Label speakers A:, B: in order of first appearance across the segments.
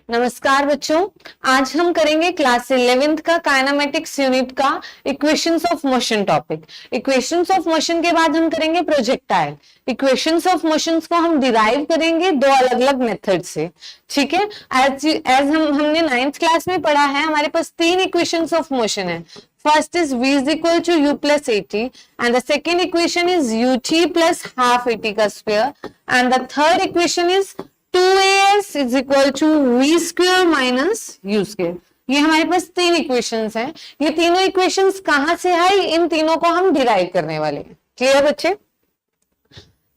A: नमस्कार बच्चों, आज हम करेंगे क्लास 11th का काइनेमेटिक्स यूनिट का equations of motion topic. Equations of motion के बाद हम करेंगे प्रोजेक्टाइल। इक्वेशंस ऑफ मोशंस को हम डिराइव करेंगे दो अलग अलग मेथड से, ठीक है। एज हमने 9th क्लास में पढ़ा है, हमारे पास तीन इक्वेशंस ऑफ मोशन है। First is v is equal to u plus at and the second equation is ut plus half at का square and the third equation is 2as is equal to v square minus u square। ये हमारे पास तीन equations हैं। ये तीनों equations कहां से आई, इन तीनों को हम डिराइव करने वाले हैं। क्लियर बच्चे?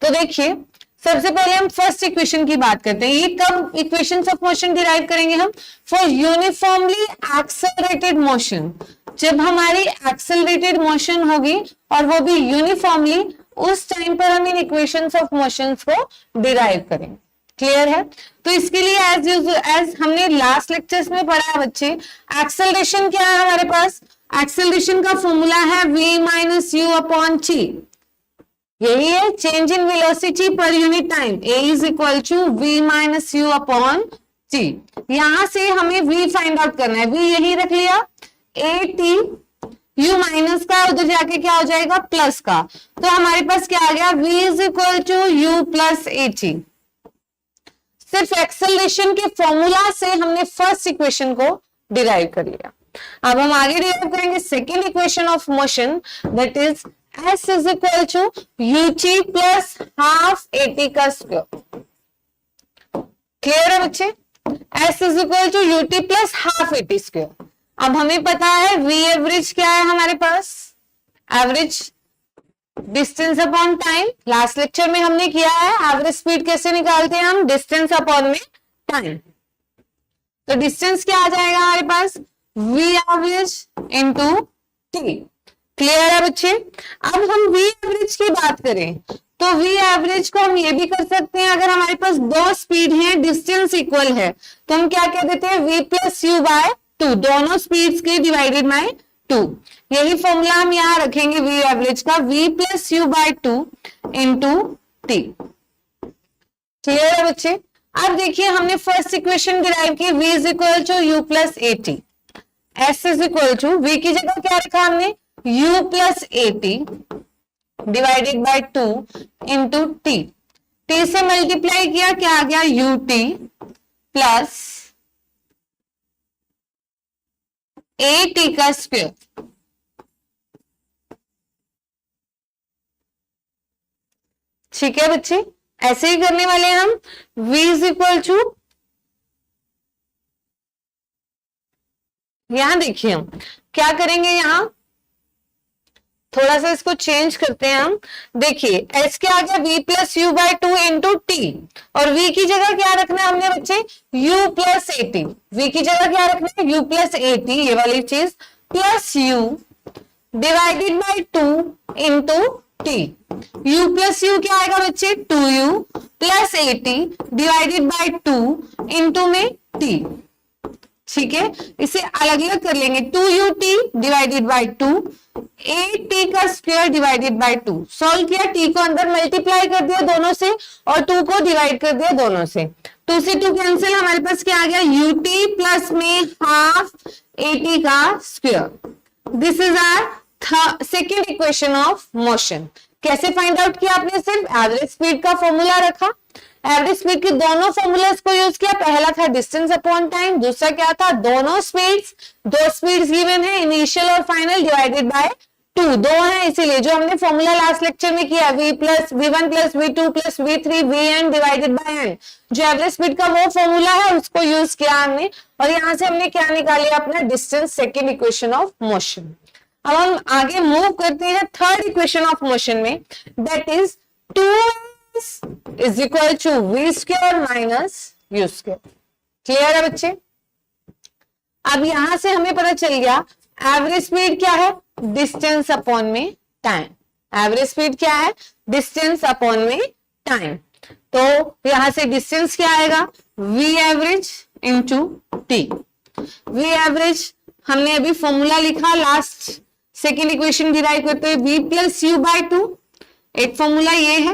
A: तो देखिए, सबसे पहले हम फर्स्ट इक्वेशन की बात करते हैं। ये कब इक्वेशंस ऑफ मोशन डिराइव करेंगे हम? For uniformly accelerated motion. जब हमारी एक्सेलरेटेड मोशन होगी और वो भी यूनिफॉर्मली, उस टाइम पर हम इन इक्वेशंस ऑफ मोशंस को डिराइव करेंगे। क्लियर है? तो इसके लिए एज हमने लास्ट लेक्चर्स में पढ़ा है बच्चे, एक्सेलरेशन क्या है हमारे पास? एक्सेलरेशन का फॉर्मूला है v minus u upon t. यही है change in velocity per unit time, a is equal to v minus u upon t. यहां से हमें v फाइंड आउट करना है। v यही रख लिया, a t, u माइनस का उधर जाके क्या हो जाएगा, प्लस का। तो हमारे पास क्या आ गया, v is equal to u plus a t. सिर्फ एक्सेलरेशन के फॉर्मूला से हमने फर्स्ट इक्वेशन को डिराइव कर लिया। अब हम आगे डिराइव करेंगे second equation of motion, that is s is equal to ut plus half at का स्क्वायर। क्लियर है बच्चे? s is equal to ut plus half at square. अब हमें पता है v एवरेज क्या है हमारे पास, average distance upon time. Last lecture में हमने किया है एवरेज स्पीड कैसे निकालते हैं हम, डिस्टेंस अपॉन में टाइम। तो डिस्टेंस क्या आ जाएगा हमारे पास, v average into t. Clear है बच्चे? अब हम v एवरेज की बात करें तो v एवरेज को हम ये भी कर सकते हैं, अगर हमारे पास दो स्पीड है, डिस्टेंस इक्वल है, तो हम क्या कह देते हैं, v plus u by two, दोनों स्पीड्स के डिवाइडेड बाय टू। यही फॉर्मूला हम यहाँ रखेंगे v एवरेज का, v plus u by two into t. Clear है बच्चे? अब देखिए, हमने फर्स्ट इक्वेशन डिराइव की, v is equal to u plus a t. s is equal to, v की जगह क्या रखा हमने, u plus a t divided by two into t. T से मल्टीप्लाई किया, क्या आ गया, u t plus a t का स्क्वायर। ठीक है बच्चे, ऐसे ही करने वाले हैं हम। v इज इक्वल टू, यहां देखिए हम क्या करेंगे, यहां थोड़ा सा इसको चेंज करते हैं हम। देखिए s क्या आ गया, v plus u by two into T, और v की जगह क्या रखना है हमने बच्चे, u plus a T. v की जगह क्या रखना है, u प्लस ए टी, ये वाली चीज, plus u divided by two into t. u plus u क्या आएगा बच्चे, 2u plus a t divided by two into में टी। ठीक है, इसे अलग अलग कर लेंगे, 2ut divided by two, a t का square divided by two. Solve किया, टी को अंदर मल्टीप्लाई कर दिया दोनों से और टू को डिवाइड कर दिया दोनों से, टू से टू कैंसिल, हमारे पास क्या आ गया, यूटी प्लस में हाफ ए टी का square. This is our second equation of motion. कैसे फाइंड आउट किया आपने, सिर्फ एवरेज स्पीड का फॉर्मूला रखा, एवरेज स्पीड के दोनों फॉर्मूलाज को यूज किया। पहला था डिस्टेंस अपॉन टाइम, दूसरा क्या था, दोनों स्पीड्स, दो स्पीड्स गिवन है, इनिशियल और फाइनल डिवाइडेड बाय टू, दो है इसीलिए। जो हमने फॉर्मूला लास्ट लेक्चर में किया, v plus v1 plus v2 plus v3 vn divided by n, जो एवरेज स्पीड का वो फॉर्मूला है उसको यूज किया हमने, और यहां से हमने क्या निकाला, अपना distance, second equation of motion. अब हम आगे मूव करते हैं थर्ड इक्वेशन ऑफ मोशन में, that is 2s is equal to v square minus u square. Clear है बच्चे? अब यहां से हमें पता चल गया एवरेज स्पीड क्या है, डिस्टेंस अपॉन में टाइम। एवरेज स्पीड क्या है, डिस्टेंस अपॉन में टाइम। तो यहां से डिस्टेंस क्या आएगा, v average into T. v average हमने अभी फॉर्मूला लिखा लास्ट सेकेंड इक्वेशन डिराइव करते हुए, v plus u by to, एक फॉर्मूला ये है,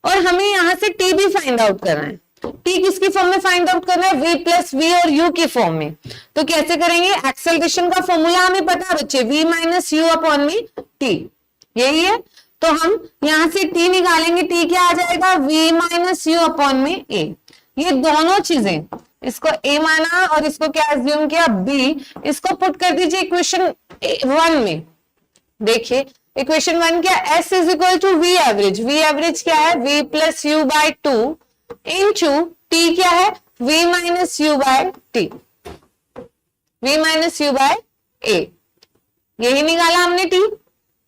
A: और हमें यहां से टी भी फाइंड आउट करना है। टी किसकी फॉर्म में फाइंड आउट करना है, v प्लस वी और u की फॉर्म में। तो कैसे करेंगे, एक्सेलरेशन का फॉर्मूला हमें पता है बच्चे, v माइनस यू अपॉन में टी, यही है। तो हम यहां से t निकालेंगे, t क्या आ जाएगा, v माइनस यू अपॉन में a। ये दोनों चीजें, इसको a माना और इसको क्या एज्यूम किया b, इसको पुट कर दीजिए इक्वेशन 1 में। देखिए इक्वेशन 1 क्या, s is equal to v average, v average क्या है, v plus u by 2 into t क्या है, v minus u by t, v minus u by a, यही निकाला हमने t।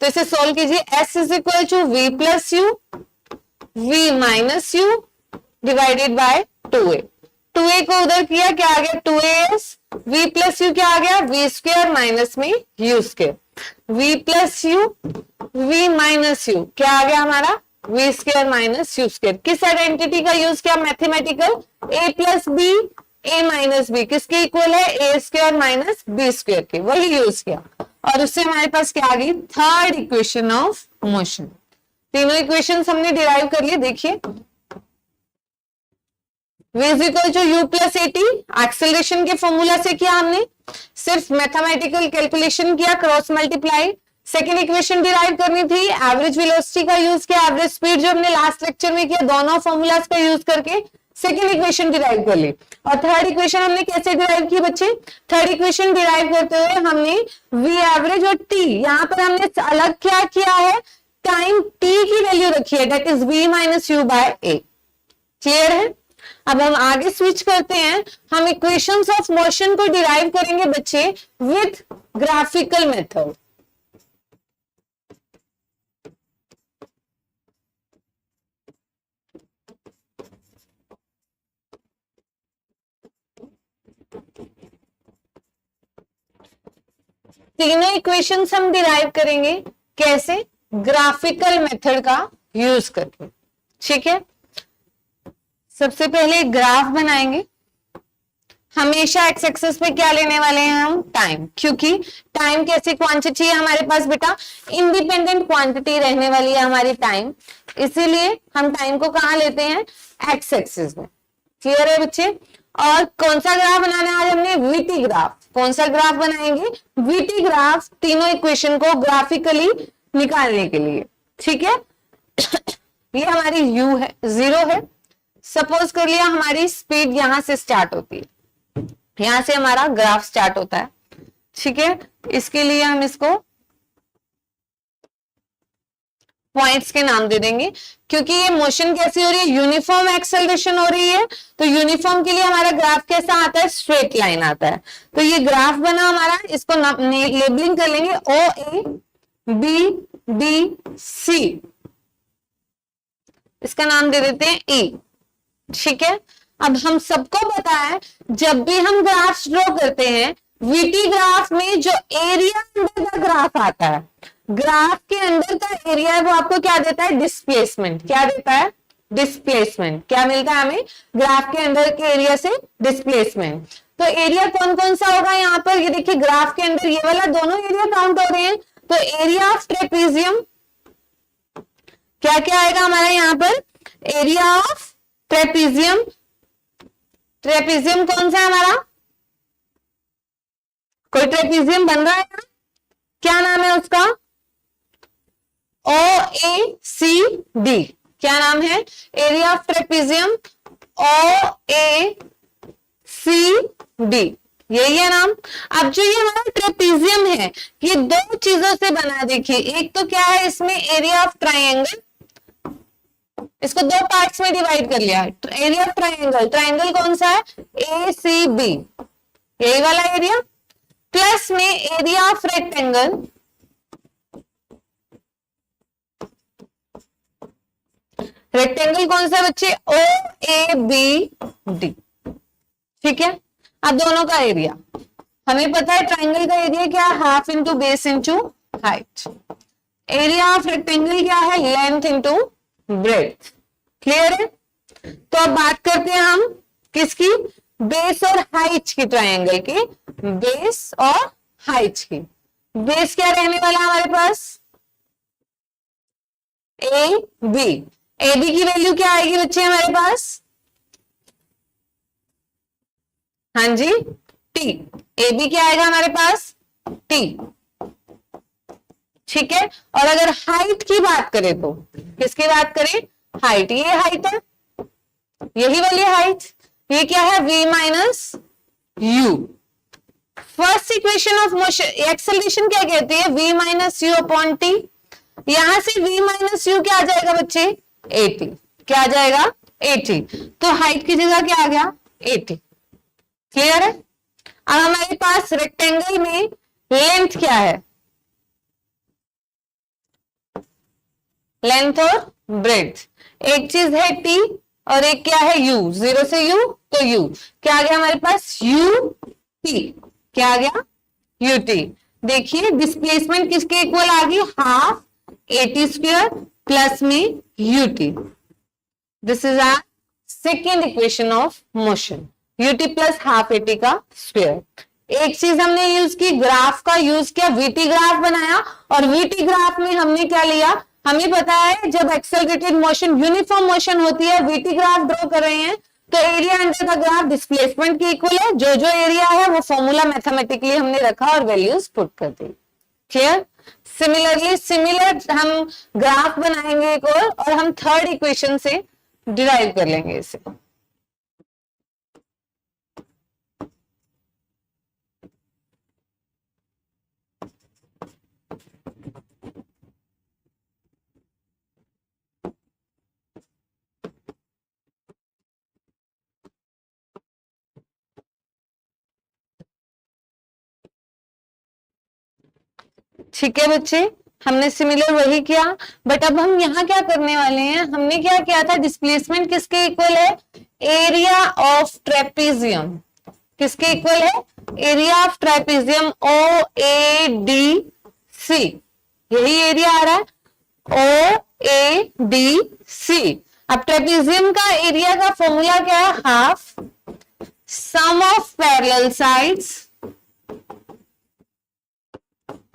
A: तो इसे सोल्व कीजिए, s is equal to v plus u, v minus u divided by 2a, 2a को उधर किया, क्या आ गया 2as, v प्लस यू क्या आ गया, v स्क्वायर माइनस में u square, v plus u v minus u क्या आ गया हमारा, v square minus u square. किस आइडेंटिटी का यूज किया, mathematical, a plus b a minus b किसके इक्वल है, a square minus b square के, वही यूज किया। और उससे हमारे पास क्या आ गई, थर्ड इक्वेशन ऑफ मोशन। तीनों इक्वेशंस हमने डिराइव कर लिए। देखिए v is equal to u plus a t, acceleration के फॉर्मूला से किया हमने, सिर्फ मैथमेटिकल कैलकुलेशन किया, cross multiply. Second equation derive करनी थी, एवरेज वेलोसिटी का यूज किया, एवरेज स्पीड जो हमने लास्ट लेक्चर में किया, दोनों फॉर्मूलाज का यूज करके सेकेंड इक्वेशन डिराइव कर ली। और थर्ड इक्वेशन हमने कैसे डिराइव की बच्चे, थर्ड इक्वेशन डिराइव करते हुए हमने वी एवरेज और टी, यहाँ पर हमने अलग क्या किया है, टाइम टी की वैल्यू रखी है, that is v minus u by a. Clear है। अब हम आगे स्विच करते हैं, हम इक्वेशंस ऑफ मोशन को डिराइव करेंगे बच्चे विथ ग्राफिकल मेथड। तीनों इक्वेशंस हम डिराइव करेंगे कैसे, ग्राफिकल मेथड का यूज करके। ठीक है, सबसे पहले एक ग्राफ बनाएंगे। हमेशा एक्स एक्सिस पे क्या लेने वाले हैं हम, टाइम, क्योंकि टाइम कैसी क्वांटिटी है हमारे पास बेटा, इंडिपेंडेंट क्वांटिटी रहने वाली है हमारी टाइम, इसीलिए हम टाइम को कहां लेते हैं, एक्स एक्सिस में। क्लियर है बच्चे। और कौन सा ग्राफ बनाना है आज हमने, वीटी ग्राफ। कौन सा ग्राफ बनाएंगे, वीटी ग्राफ, तीनों इक्वेशन को ग्राफिकली निकालने के लिए। ठीक है ये हमारी u है, 0 है। सपोज कर लिया हमारी स्पीड यहां से स्टार्ट होती है, यहां से हमारा ग्राफ स्टार्ट होता है। ठीक है, इसके लिए हम इसको पॉइंट्स के नाम दे देंगे, क्योंकि ये मोशन कैसी हो रही है, यूनिफॉर्म एक्सेलरेशन हो रही है। तो यूनिफॉर्म के लिए हमारा ग्राफ कैसा आता है, स्ट्रेट लाइन आता है। तो ये ग्राफ बना हमारा, इसको लेबलिंग कर लेंगे ओ ए बी डी सी, इसका नाम दे देते हैं ई। ठीक है, अब हम सबको पता है जब भी हम ग्राफ ड्रॉ करते हैं, वीटी ग्राफ में जो एरिया अंडर का ग्राफ आता है, ग्राफ के अंदर का एरिया है, वो आपको क्या देता है, डिस्प्लेसमेंट। क्या देता है, डिस्प्लेसमेंट। क्या मिलता है हमें, ग्राफ के अंदर के एरिया से डिस्प्लेसमेंट। तो एरिया कौन कौन सा होगा यहाँ पर, ये देखिए ग्राफ के अंदर ये वाला दोनों एरिया काउंट हो रहे हैं। तो एरिया ऑफ ट्रेपीजियम क्या क्या आएगा हमारा यहाँ पर, एरिया ऑफ ट्रेपीजियम। ट्रेपीजियम कौन सा है हमारा, कोई ट्रेपीजियम बन रहा है ना? क्या नाम है उसका, OACD। क्या नाम है, एरिया ऑफ ट्रेपीजियम OACD, यही है नाम। अब जो ये हमारा ट्रेपीजियम है, ये दो चीजों से बना है। देखिए एक तो क्या है, इसमें एरिया ऑफ ट्राइंगल, इसको दो पार्ट्स में डिवाइड कर लिया है। एरिया ऑफ ट्राइंगल, ट्राइंगल कौन सा है, ACB, यही वाला एरिया, प्लस में एरिया ऑफ रेक्टेंगल, रेक्टेंगल कौन सा बच्चे, OABD। ठीक है, अब दोनों का एरिया हमें पता है, ट्राइंगल का एरिया क्या है, half into base into height. Area of rectangle क्या है, लेंथ इंटू ब्रेड्थ। क्लियर है। तो अब बात करते हैं हम किसकी, बेस और हाइट की, ट्राइंगल की बेस और हाइट की। बेस क्या रहने वाला हमारे पास, AB। AB की वैल्यू क्या आएगी बच्चे हमारे पास, हाँ जी, टी। ए बी क्या आएगा हमारे पास, टी। ठीक है, और अगर हाइट की बात करें तो किसकी बात करें, हाइट, ये हाइट है, यही वाली हाइट, ये क्या है, v minus you. First equation of motion, acceleration क्या कहती है, v minus u upon t. यहां से v माइनस यू क्या आ जाएगा बच्चे, 80। क्या आ जाएगा, 80। तो हाइट की जगह क्या आ गया, 80। क्लियर है। अब हमारे पास रेक्टेंगल में लेंथ क्या है, लेंथ और ब्रेड्थ। एक चीज है टी और एक क्या है, यू। 0 से यू तो यू, क्या आ गया हमारे पास, यू टी। क्या आ गया, यू टी। देखिए डिस्प्लेसमेंट किसके इक्वल आ गई, हाफ एटी स्क्वायर प्लस में u t. This is our second equation of motion, u t plus half a t का स्क्वायर। एक चीज हमने यूज की, ग्राफ का यूज किया, वीटी ग्राफ बनाया, और वीटी ग्राफ में हमने क्या लिया, हमें पता है जब एक्सेलरेटेड मोशन यूनिफॉर्म मोशन होती है, वीटी ग्राफ ड्रॉ कर रहे हैं तो area under the graph displacement के इक्वल है। जो जो एरिया है वो फॉर्मूला मैथमेटिकली हमने रखा और वैल्यूज पुट कर दी। क्लियर। सिमिलरली सिमिलर हम ग्राफ बनाएंगे एक और हम थर्ड इक्वेशन से डिराइव कर लेंगे इसे। ठीक है बच्चे, हमने सिमिलर वही किया, बट अब हम यहाँ क्या करने वाले हैं, हमने क्या किया था, डिस्प्लेसमेंट किसके इक्वल है, एरिया ऑफ ट्रेपेजियम। किसके इक्वल है, area of trapezium, O A D C. यही एरिया आ रहा है, ओ ए डी सी। अब ट्रेपेजियम का एरिया का फॉर्मूला क्या है, half sum of parallel sides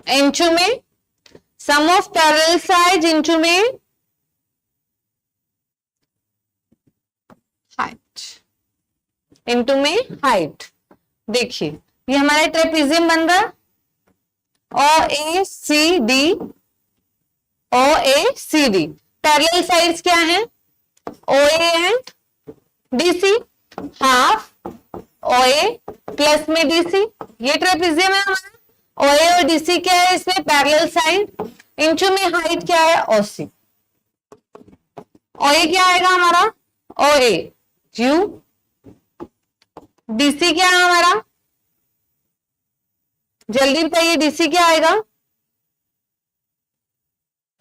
A: into में sum of parallel sides into में हाइट, इंटू में हाइट। देखिए ये हमारा ट्रेपेजियम बन रहा है, O A C D, O A C D. Parallel sides क्या है, O A and D C, half O A plus में डी सी। ये ट्रेपेजियम है हमारा, ओ ए और डी सी क्या है इसमें, पैरेलल साइड, इंटू में हाइट क्या है, ओ सी। ओ ए क्या आएगा हमारा, ओ ए यू, डी सी क्या है हमारा, जल्दी बताइए डीसी क्या आएगा,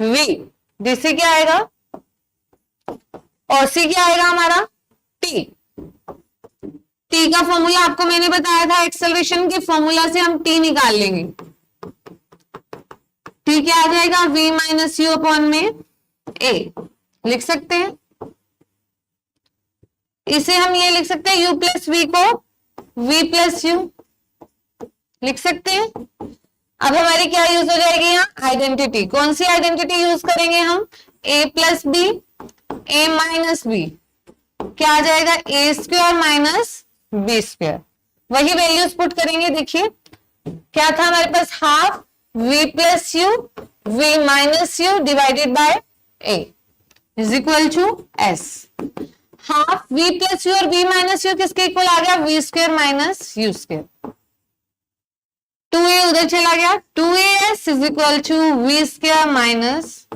A: वी। डीसी क्या आएगा, और सी क्या आएगा हमारा, टी। टी का फॉर्मूला आपको मैंने बताया था, एक्सेलरेशन के फॉर्मूला से हम टी निकाल लेंगे। टी क्या आ जाएगा, v माइनस यू अपॉन में a। लिख सकते हैं इसे, हम ये लिख सकते हैं u प्लस वी को v प्लस यू लिख सकते हैं। अब हमारी क्या यूज हो जाएगी यहाँ, आइडेंटिटी। कौन सी आइडेंटिटी यूज करेंगे हम, a plus b, a minus b, क्या आ जाएगा, a square minus b square. वही वैल्यूज पुट करेंगे। देखिए क्या था हमारे पास, हाफ v plus u, v minus u divided by a is equal to s। हाफ v प्लस यू और v माइनस यू किसके इक्वल आ गया, v square minus u square. 2a उधर चला गया, 2as is equal to v square minus,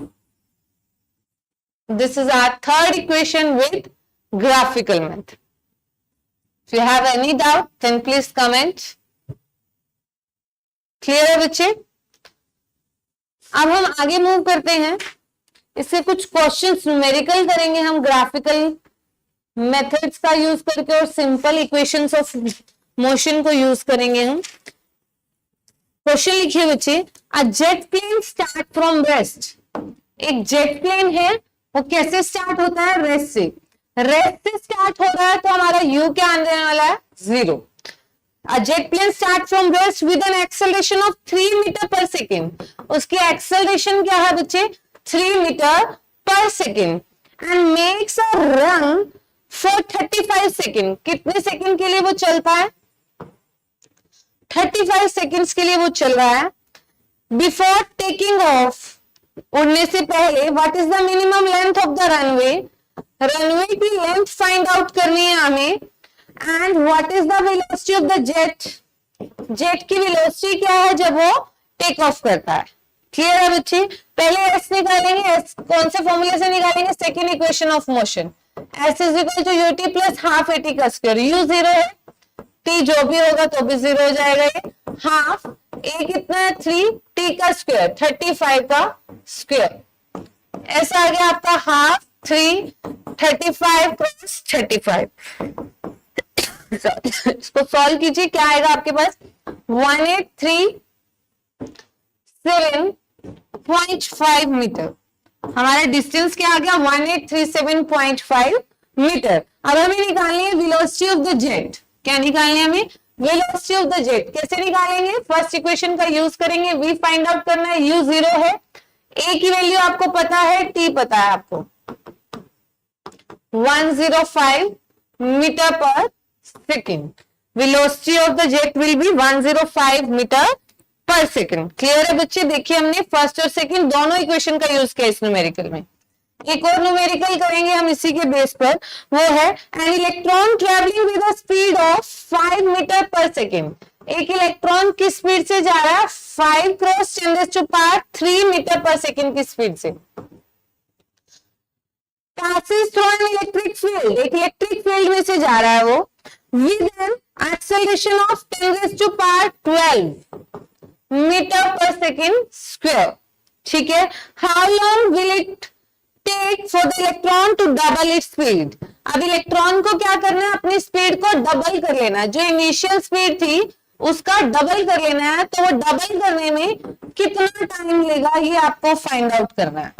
A: this is our third equation with graphical method. If you have any doubt, then please comment. Clear है बच्चे। अब हम आगे मूव करते हैं, इससे कुछ क्वेश्चंस न्यूमेरिकल करेंगे हम ग्राफिकल मेथड्स का यूज करके, और सिंपल इक्वेशंस ऑफ मोशन को यूज करेंगे हम। क्वेश्चन लिखिए बच्चे, a jet plane start from rest. एक जेट प्लेन है, वो कैसे स्टार्ट होता है, रेस्ट से। रेस्ट से स्टार्ट हो रहा है तो हमारा u क्या आने वाला है, 0। A jet plane start from rest with an acceleration of 3 metre per second. उसकी एक्सेलरेशन क्या है बच्चे, 3 metre per second, and makes a run for 35 second. कितने सेकेंड के लिए वो चलता है, 35 सेकेंड्स के लिए वो चल रहा है। बिफोर टेकिंग ऑफ, उड़ने से पहले, what is the minimum length of the runway, runway की लेंथ फाइंड आउट करनी है हमें। And what is the velocity of the jet, jet की वेलोसिटी क्या है जब वो टेक ऑफ करता है। क्लियर है बच्चे? पहले एस निकालेंगे, एस कौन से फॉर्मूले से निकालेंगे, second equation of motion, s is equal to u t plus half a t का स्क्वायर, यू जीरो है, टी जो भी होगा तो भी जीरो हो जाएगा, ये हाफ ए कितना है 3, टी का स्क्वायर 35 का स्क्वायर, ऐसा आ गया आपका हाफ 3 35 क्रॉस 35। इसको सॉल्व कीजिए, क्या आएगा आपके पास 1837.5 मीटर। हमारा डिस्टेंस क्या आ गया 1837.5 मीटर। अब हमें निकालनी है वेलोसिटी ऑफ द जेट। क्या निकालनी है हमें? Velocity of the jet. कैसे निकालेंगे? फर्स्ट इक्वेशन का यूज करेंगे, v फाइंड आउट करना है, u जीरो है, a की वैल्यू आपको पता है, t पता है आपको 105 metre per second. Velocity of the jet will be 105 metre per second. Clear है बच्चे? देखिए हमने फर्स्ट और सेकेंड दोनों इक्वेशन का यूज किया इस न्यूमेरिकल में। एक और न्यूमेरिकल करेंगे हम इसी के बेस पर, वो है an electron travelling with a speed of 5 metre per second. एक इलेक्ट्रॉन की स्पीड से जा रहा है 5 क्रॉस 10⁻³ मीटर पर सेकेंड की स्पीड से। passes through an electric field, एक इलेक्ट्रिक फील्ड में से जा रहा है वो, with an acceleration of 10⁻12 metre per second square. ठीक है, how long will it take for the electron to double its speed. अब इलेक्ट्रॉन को क्या करना है? अपनी स्पीड को डबल कर लेना है, जो इनिशियल स्पीड थी उसका डबल कर लेना है। तो वो डबल करने में कितना टाइम लेगा ये आपको फाइंड आउट करना है।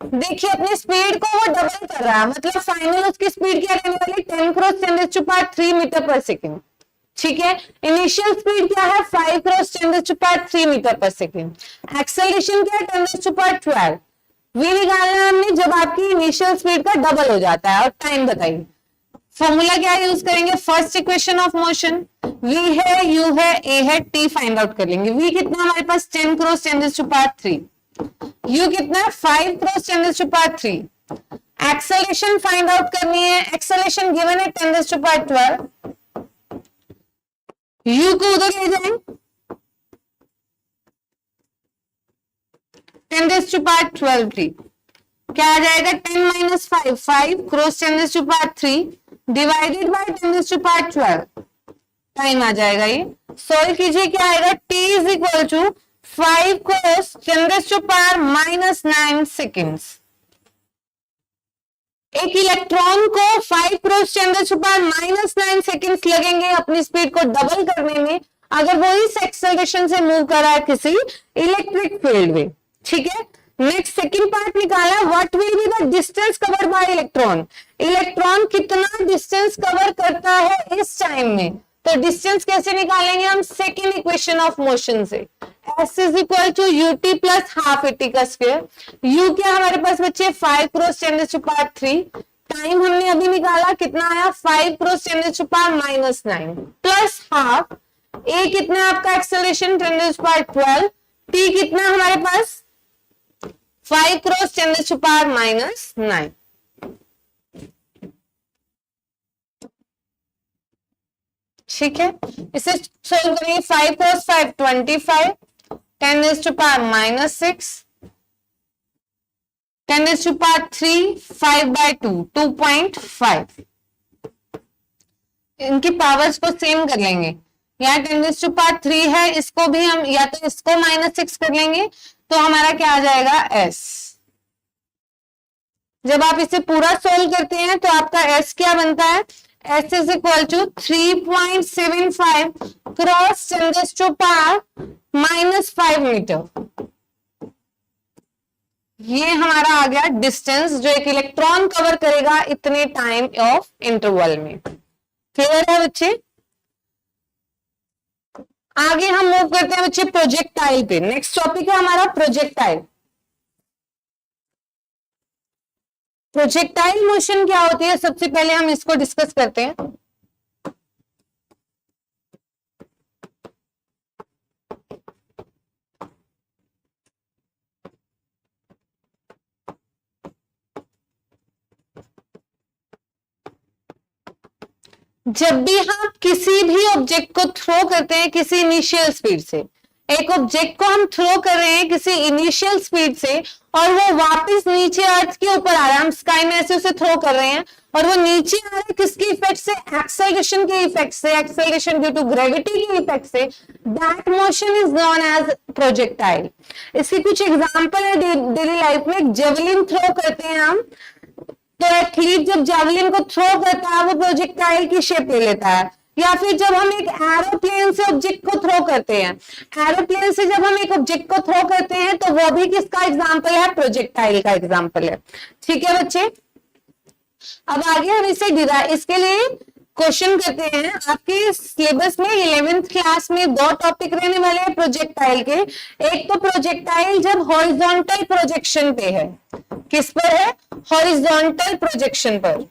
A: देखिए अपनी स्पीड को वो डबल कर रहा है, मतलब फाइनल उसकी स्पीड क्या रहने वाली 10 क्रॉस 10⁻³ मीटर पर सेकेंड। ठीक है, इनिशियल स्पीड क्या है 5 cross 10⁻³ metre per second. Acceleration क्या है 10⁻12। वी निकालना है हमने जब आपकी इनिशियल स्पीड का डबल हो जाता है। और टाइम बताइए, फॉर्मूला क्या यूज करेंगे? First equation of motion, v है, यू है, ए है, टी फाइंड आउट कर लेंगे। वी कितना हमारे पास 10 क्रॉस 10⁻³, यू कितना 5 क्रॉस 10⁻³। एक्सेलरेशन फाइंड आउट करनी है, एक्सेलरेशन गिवन है 10⁻12। यू को उधर ले जाएं 10⁻12 थी, क्या आ जाएगा 10 - 5, 5 क्रॉस 10⁻³ डिवाइडेड बाय 10⁻12 टाइम आ जाएगा। ये सॉल्व कीजिए, क्या आएगा t is equal to 5 cross 10⁻⁻9 seconds. एक इलेक्ट्रॉन को 5 क्रॉस 10⁻�9 सेकेंड्स लगेंगे अपनी स्पीड को डबल करने में, अगर वो इस एक्सेलरेशन से मूव कर रहा है किसी इलेक्ट्रिक फील्ड में। ठीक है, नेक्स्ट सेकंड पार्ट निकाला, what will be the distance cover by electron. Electron कितना डिस्टेंस कवर करता है इस टाइम में, तो डिस्टेंस कैसे निकालेंगे हम? सेकेंड इक्वेशन ऑफ मोशन से, s is equal to u t plus half a t का स्क्वायर। u क्या हमारे पास बच्चे 5 क्रॉस 10⁻³ टाइम हमने अभी निकाला, कितना आया 5 क्रॉस 10⁻⁻9 प्लस हाफ। a कितना आपका एक्सेलरेशन 10⁻12, t कितना हमारे पास 5 क्रॉस 10⁻⁻9। ठीक है, इसे सोल्व करेंगे। 5 क्रॉस 5 25, 10⁻⁻6, 10⁻³ 5/2 2.5। इनकी पावर्स को सेम कर लेंगे, यहाँ 10⁻³ है, इसको भी हम या तो इसको -6 कर लेंगे तो हमारा क्या आ जाएगा s। जब आप इसे पूरा सोल्व करते हैं तो आपका s क्या बनता है? s is equal to 3.75 cross 10⁻⁻5 metre. ये हमारा आ गया डिस्टेंस जो एक इलेक्ट्रॉन कवर करेगा इतने टाइम ऑफ इंटरवल में। क्लियर है बच्चे? आगे हम मूव करते हैं बच्चे प्रोजेक्टाइल पे। नेक्स्ट टॉपिक है हमारा प्रोजेक्टाइल। प्रोजेक्टाइल मोशन क्या होती है, सबसे पहले हम इसको डिस्कस करते हैं। जब भी हम किसी भी ऑब्जेक्ट को थ्रो करते हैं किसी इनिशियल स्पीड से, एक ऑब्जेक्ट को हम थ्रो कर रहे हैं किसी इनिशियल स्पीड से और वो वापस नीचे अर्थ के ऊपर आ रहा है, हम स्काई में ऐसे उसे थ्रो कर रहे हैं और वो नीचे आ रहा है किसके इफेक्ट से, एक्सेलरेशन के इफेक्ट से, एक्सेलरेशन ड्यू टू ग्रेविटी के इफेक्ट से, that motion is known as projectile. इसकी कुछ एग्जांपल है डेली लाइफ में। जेवलिन थ्रो करते हैं हम, तो एथलीट जब जेवलिन को थ्रो करता है वो प्रोजेक्टाइल की शेप ले लेता है। या फिर जब हम एक एरोप्लेन से ऑब्जेक्ट को थ्रो करते हैं, एरोप्लेन से जब हम एक ऑब्जेक्ट को थ्रो करते हैं तो वो भी किसका एग्जांपल है, प्रोजेक्टाइल का एग्जांपल है। ठीक है बच्चे, अब आगे हम इसे इसके लिए क्वेश्चन करते हैं। आपके सिलेबस में 11th क्लास में 2 टॉपिक रहने वाले हैं प्रोजेक्टाइल के। एक तो प्रोजेक्टाइल जब हॉरिजॉन्टल प्रोजेक्शन पे है, किस पर है, हॉरिजॉन्टल प्रोजेक्शन पर।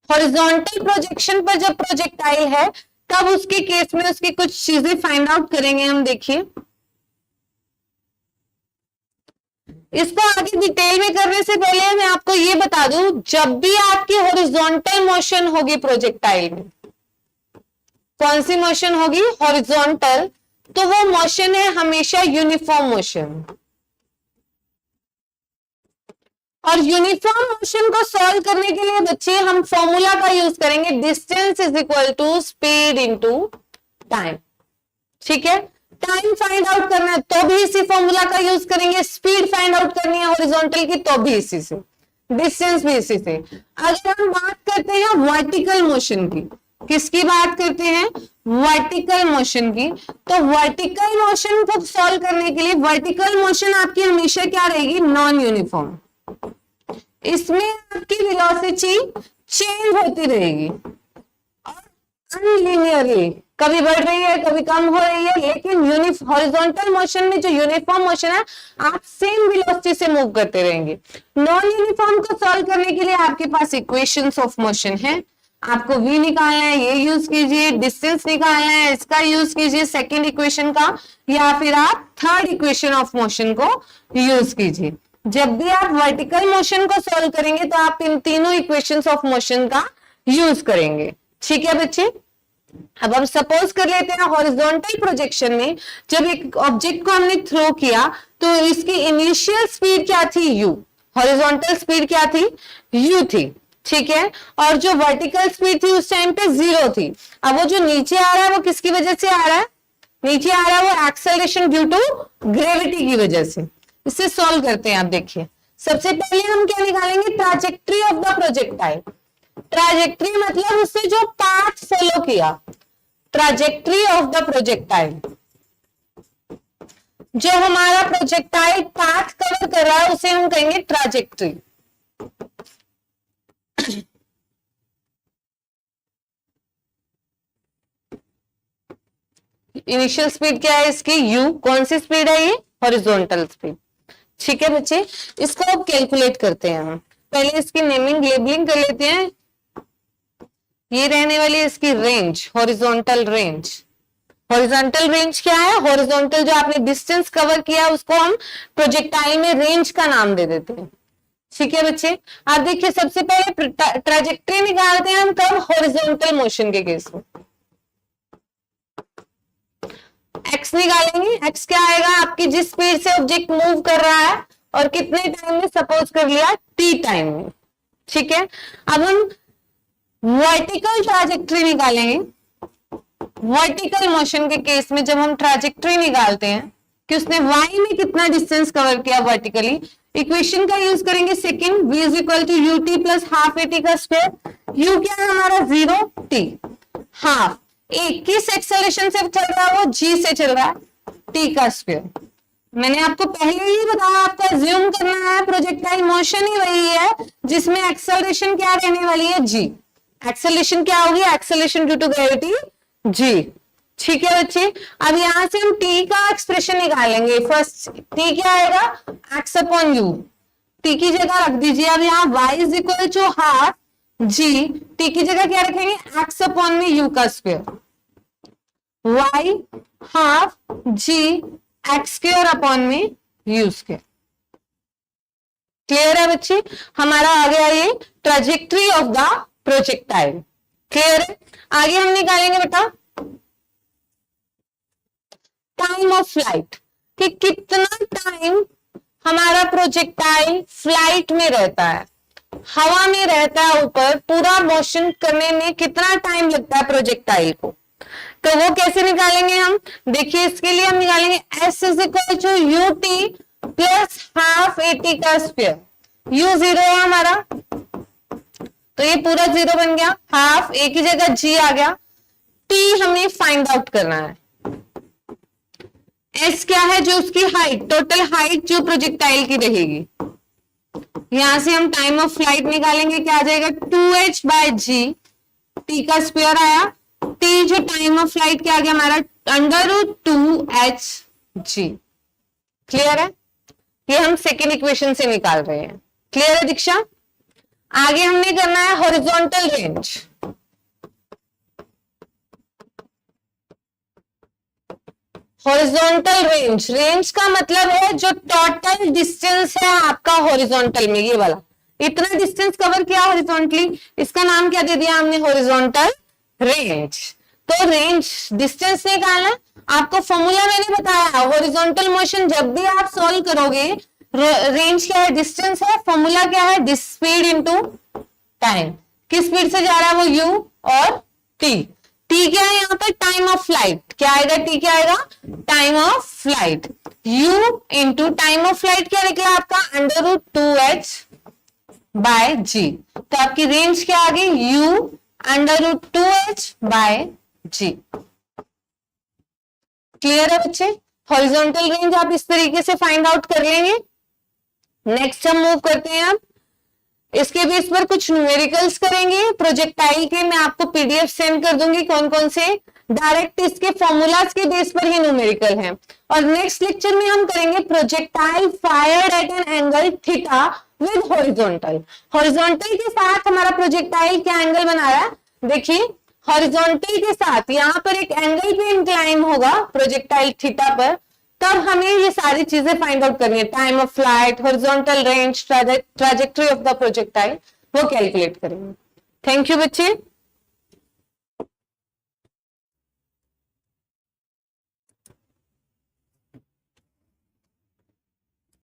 A: हॉरिजॉन्टल प्रोजेक्शन पर जब प्रोजेक्टाइल है तब उसके केस में उसकी कुछ चीजें फाइंड आउट करेंगे हम। देखिए इसको आगे डिटेल में करने से पहले मैं आपको ये बता दूं, जब भी आपकी हॉरिजॉन्टल मोशन होगी प्रोजेक्टाइल में, कौन सी मोशन होगी, हॉरिजॉन्टल, तो वो मोशन है हमेशा यूनिफॉर्म मोशन। और यूनिफॉर्म मोशन को सॉल्व करने के लिए बच्चे हम फॉर्मूला का यूज करेंगे, distance is equal to speed into time. ठीक है, टाइम फाइंड आउट करना है तो भी इसी फॉर्मूला का यूज करेंगे, स्पीड फाइंड आउट करनी है हॉरिजॉन्टल की तो भी इसी से, डिस्टेंस भी इसी से। अगर हम बात करते हैं वर्टिकल मोशन की, किसकी बात करते हैं, वर्टिकल मोशन की, तो वर्टिकल मोशन को सॉल्व करने के लिए वर्टिकल मोशन आपकी हमेशा क्या रहेगी, नॉन यूनिफॉर्म। इसमें आपकी वेलोसिटी चेंज होती रहेगी और अनलीनियरली, कभी बढ़ रही है कभी कम हो रही है, लेकिन हॉरिजॉन्टल मोशन में जो यूनिफॉर्म मोशन है आप सेम वेलोसिटी से मूव करते रहेंगे। नॉन यूनिफॉर्म को सॉल्व करने के लिए आपके पास इक्वेशंस ऑफ मोशन है, आपको v निकालना है, ये यूज कीजिए, डिस्टेंस निकालना है, इसका यूज कीजिए सेकेंड इक्वेशन का, या फिर आप थर्ड इक्वेशन ऑफ मोशन को यूज कीजिए। जब भी आप वर्टिकल मोशन को सॉल्व करेंगे तो आप इन तीनों इक्वेशंस ऑफ मोशन का यूज करेंगे। ठीक है बच्चे, अब हम सपोज कर लेते हैं हॉरिजॉन्टल प्रोजेक्शन में जब एक ऑब्जेक्ट को हमने थ्रो किया तो इसकी इनिशियल स्पीड क्या थी, u, हॉरिजॉन्टल स्पीड क्या थी, u थी। ठीक है, और जो वर्टिकल स्पीड थी उस टाइम पे 0 थी। अब वो जो नीचे आ रहा है वो किसकी वजह से आ रहा है, नीचे आ रहा है वो एक्सेलरेशन ड्यू टू ग्रेविटी की वजह से। इसे सॉल्व करते हैं। आप देखिए सबसे पहले हम क्या निकालेंगे, trajectory of the projectile. Trajectory मतलब उससे जो पाथ फॉलो किया, ट्रैजेक्टरी ऑफ द प्रोजेक्टाइल, जो हमारा प्रोजेक्टाइल पाथ कवर कर रहा है उसे हम कहेंगे ट्रैजेक्टरी। इनिशियल स्पीड क्या है इसकी, u, कौन सी स्पीड है ये, हॉरिजॉन्टल स्पीड। ठीक है बच्चे, इसको अब कैलकुलेट करते हैं हम। पहले इसकी नेमिंग लेबलिंग कर लेते हैं। ये रहने वाली है इसकी range, horizontal range. Horizontal range क्या है, हॉरिजॉन्टल जो आपने डिस्टेंस कवर किया उसको हम प्रोजेक्टाइल में रेंज का नाम दे देते हैं। ठीक है बच्चे, आप देखिए सबसे पहले ट्रैजेक्टरी निकालते हैं हम कब, हॉरिजॉन्टल मोशन के केस में। एक्स निकालेंगे, एक्स क्या आएगा, आपकी जिस स्पीड से ऑब्जेक्ट मूव कर रहा है और कितने टाइम में, सपोज कर लिया t टाइम में। ठीक है, अब हम वर्टिकल ट्रैजेक्टरी निकालेंगे। वर्टिकल मोशन के केस में जब हम ट्रैजेक्टरी निकालते हैं कि उसने y में कितना डिस्टेंस कवर किया वर्टिकली, इक्वेशन का यूज करेंगे second, v is equal to u t plus half a t का स्क्वायर। u क्या है हमारा 0, t हाफ ए किस एक्सेलरेशन से चल रहा है, वो g से चल रहा है, t का स्क्वायर। मैंने आपको पहले ही बताया, आपको अज्यूम करना है प्रोजेक्टाइल मोशन ही वही है जिसमें एक्सेलरेशन क्या रहने वाली है, g। एक्सेलरेशन क्या होगी, acceleration due to gravity g। ठीक है बच्चे, अब यहां से हम t का एक्सप्रेशन निकालेंगे। फर्स्ट t क्या आएगा, x अपॉन u, t की जगह रख दीजिए। अब यहाँ y is equal to half g, t की जगह क्या रखेंगे, x अपॉन में u का square, y half g x square upon में u स्क्वायर। क्लियर है बच्चे? हमारा आ गया ये trajectory of the projectile. Clear है? आगे हम निकालेंगे बेटा टाइम ऑफ फ्लाइट, कि कितना टाइम हमारा प्रोजेक्टाइल फ्लाइट में रहता है, हवा में रहता है ऊपर, पूरा मोशन करने में कितना टाइम लगता है प्रोजेक्टाइल को। तो वो कैसे निकालेंगे हम? देखिए इसके लिए हम निकालेंगे S is equal to u t plus half a t का स्क्वायर। यू जीरो है हमारा, तो ये पूरा जीरो बन गया, हाफ ए की जगह जी आ गया, टी हमें फाइंड आउट करना है। एस क्या है? जो उसकी हाइट, टोटल हाइट जो प्रोजेक्टाइल की रहेगी। यहां से हम टाइम ऑफ फ्लाइट निकालेंगे, क्या आ जाएगा 2h बाय जी, टी का स्क्वायर आया, टी जो टाइम ऑफ फ्लाइट क्या आ गया हमारा √2h(g). क्लियर है? ये हम सेकेंड इक्वेशन से निकाल रहे हैं। क्लियर है दीक्षा? आगे हमने करना है horizontal range. Horizontal range, range का मतलब है जो टोटल डिस्टेंस है आपका हॉरिजॉन्टल में, ये वाला इतना डिस्टेंस कवर किया हॉरिजॉन्टली, इसका नाम क्या दे दिया हमने? Horizontal range. तो रेंज डिस्टेंस निकालना, आपको फॉर्मूला मैंने बताया, हॉरिजॉन्टल मोशन जब भी आप सॉल्व करोगे, रेंज क्या है? डिस्टेंस है, फॉर्मूला क्या है? Speed into time. किस स्पीड से जा रहा है वो? u और t। t क्या है यहाँ पर? Time of flight. क्या आएगा? t क्या आएगा? Time of flight. u into time of flight क्या निकला आपका? √2h bye g। तो आपकी रेंज क्या आ गई? u √2h bye g। Clear है बच्चे? हॉरिजॉन्टल रेंज आप इस तरीके से फाइंड आउट कर लेंगे। नेक्स्ट हम मूव करते हैं, अब इसके बेस पर कुछ न्यूमेरिकल्स करेंगे प्रोजेक्टाइल के। मैं आपको पीडीएफ सेंड कर दूंगी कौन कौन से, डायरेक्ट इसके फॉर्मूलाज के बेस पर ही न्यूमेरिकल हैं। और नेक्स्ट लेक्चर में हम करेंगे projectile fired eight an angle theta with horizontal. Horizontal के साथ हमारा प्रोजेक्टाइल क्या एंगल बना रहा है? देखिए हॉरिजॉन्टल के साथ यहाँ पर एक एंगल पे इंक्लाइन होगा प्रोजेक्टाइल थीटा पर, तब हमें ये सारी चीजें फाइंड आउट करनी है। Time of flight, horizontal range, trajectory of the projectile, वो कैलकुलेट करेंगे। थैंक यू बच्चे।